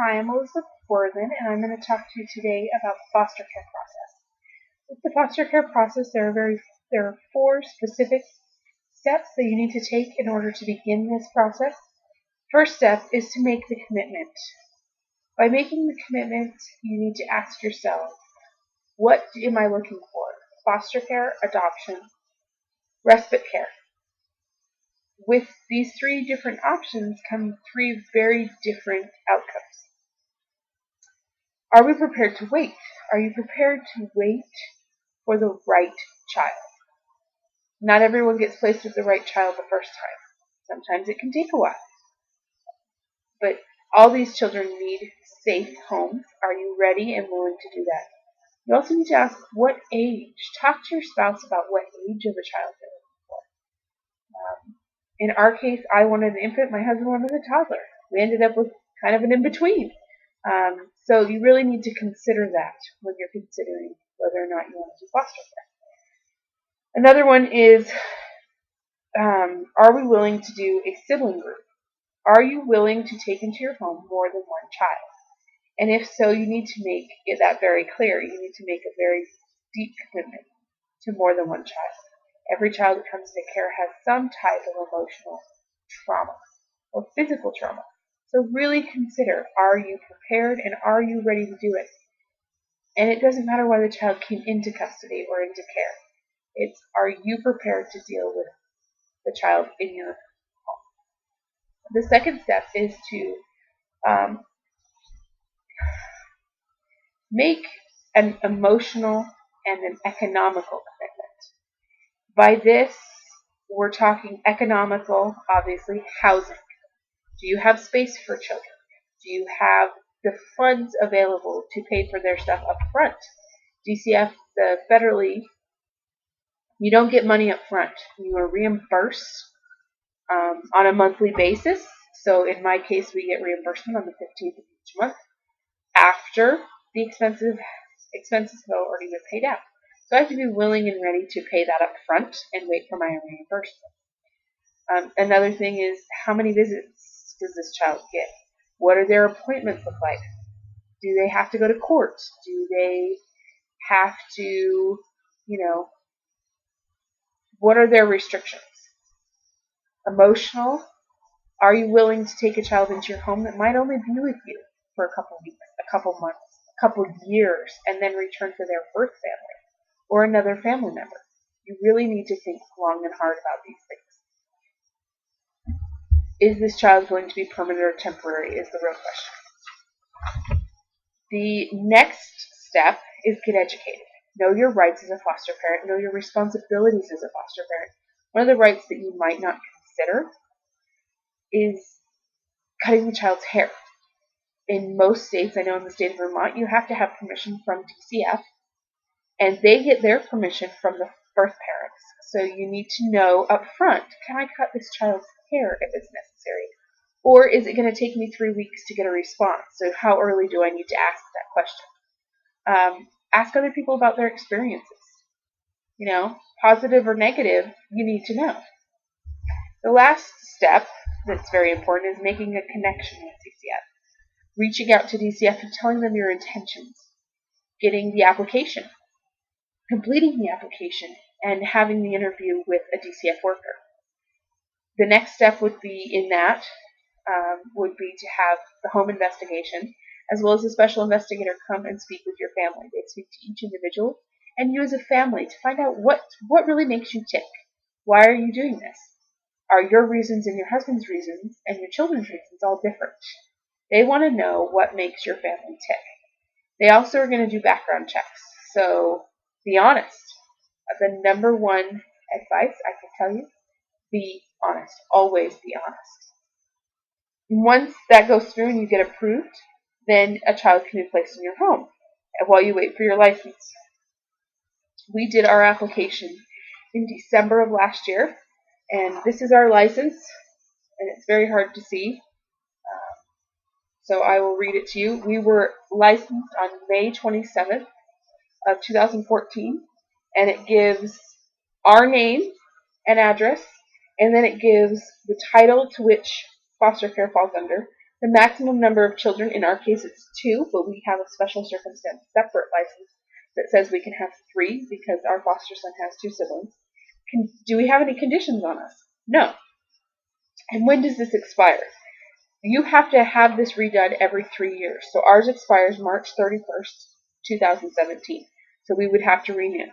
Hi, I'm Elizabeth Worthen, and I'm going to talk to you today about the foster care process. With the foster care process, there are 4 specific steps that you need to take in order to begin this process. First step is to make the commitment. By making the commitment, you need to ask yourself, what am I looking for? Foster care, adoption, respite care. With these 3 different options come 3 very different outcomes. Are we prepared to wait? Are you prepared to wait for the right child? Not everyone gets placed with the right child the first time. Sometimes it can take a while. But all these children need safe homes. Are you ready and willing to do that? You also need to ask what age. Talk to your spouse about what age of a child they're looking for. In our case, I wanted an infant. My husband wanted a toddler. We ended up with kind of an in-between. So you really need to consider that when you're considering whether or not you want to do foster care. Another one is, are we willing to do a sibling group? Are you willing to take into your home more than one child? And if so, you need to make that very clear. You need to make a very deep commitment to more than one child. Every child that comes into care has some type of emotional trauma or physical trauma. So really consider, are you prepared and are you ready to do it? And it doesn't matter why the child came into custody or into care. It's, are you prepared to deal with the child in your home? The second step is to make an emotional and an economical commitment. By this, we're talking economical, obviously, housing. Do you have space for children? Do you have the funds available to pay for their stuff up front? DCF, the federally, you don't get money up front. You are reimbursed on a monthly basis. So in my case, we get reimbursement on the 15th of each month after the expenses have already been paid out. So I have to be willing and ready to pay that up front and wait for my reimbursement. Another thing is, how many visits does this child get? What are their appointments look like? Do they have to go to court? Do they have to, what are their restrictions? Emotional. Are you willing to take a child into your home that might only be with you for a couple weeks, a couple months, a couple years, and then return to their birth family or another family member? You really need to think long and hard about these things. Is this child going to be permanent or temporary is the real question. The next step is get educated. Know your rights as a foster parent. Know your responsibilities as a foster parent. One of the rights that you might not consider is cutting the child's hair. In most states, I know in the state of Vermont, you have to have permission from DCF, and they get their permission from the birth parents. So you need to know up front, can I cut this child's hair if it's necessary? Or is it going to take me 3 weeks to get a response? So how early do I need to ask that question? Ask other people about their experiences. Positive or negative, you need to know. The last step that's very important is making a connection with DCF. Reaching out to DCF and telling them your intentions. Getting the application. Completing the application and having the interview with a DCF worker. The next step would be would be to have the home investigation, as well as a special investigator come and speak with your family. They speak to each individual and you as a family to find out what really makes you tick. Why are you doing this? Are your reasons and your husband's reasons and your children's reasons all different? They want to know what makes your family tick. They also are going to do background checks. So be honest. The number one advice I can tell you, be honest. Always be honest. Once that goes through and you get approved, then a child can be placed in your home while you wait for your license. We did our application in December of last year, and this is our license, and it's very hard to see. So I will read it to you. We were licensed on May 27th of 2014, and it gives our name and address, and then it gives the title to which foster care falls under, The maximum number of children, in our case it's 2, but we have a special circumstance separate license that says we can have 3 because our foster son has 2 siblings. Do we have any conditions on us? No. And when does this expire? You have to have this redone every 3 years. So ours expires March 31st, 2017. So we would have to renew.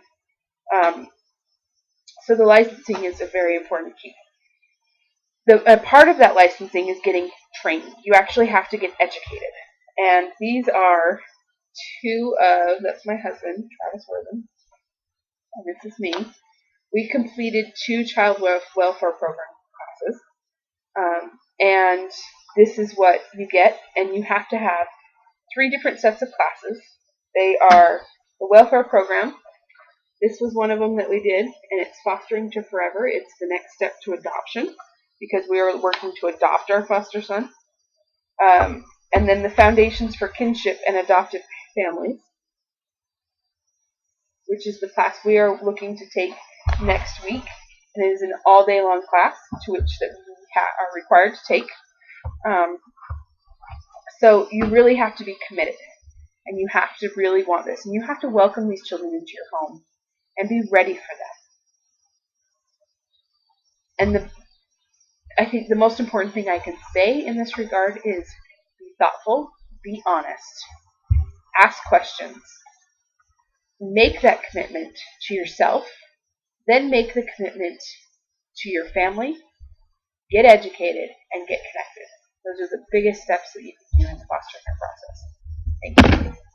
So the licensing is a very important key. A part of that licensing is getting trained. You actually have to get educated. And these are 2 of, that's my husband, Travis Wortham, and this is me. We completed 2 child welfare program classes. And this is what you get, and you have to have 3 different sets of classes. They are the welfare program. This was one of them that we did, and it's Fostering to Forever. It's the next step to adoption, because we are working to adopt our foster son. And then the Foundations for Kinship and Adoptive Families, which is the class we are looking to take next week. And it is an all-day long class to which that we are required to take. So you really have to be committed, and you have to really want this, and you have to welcome these children into your home and be ready for them. And I think the most important thing I can say in this regard is be thoughtful, be honest, ask questions, make that commitment to yourself, then make the commitment to your family, get educated, and get connected. Those are the biggest steps that you can do in the foster care process. Thank you.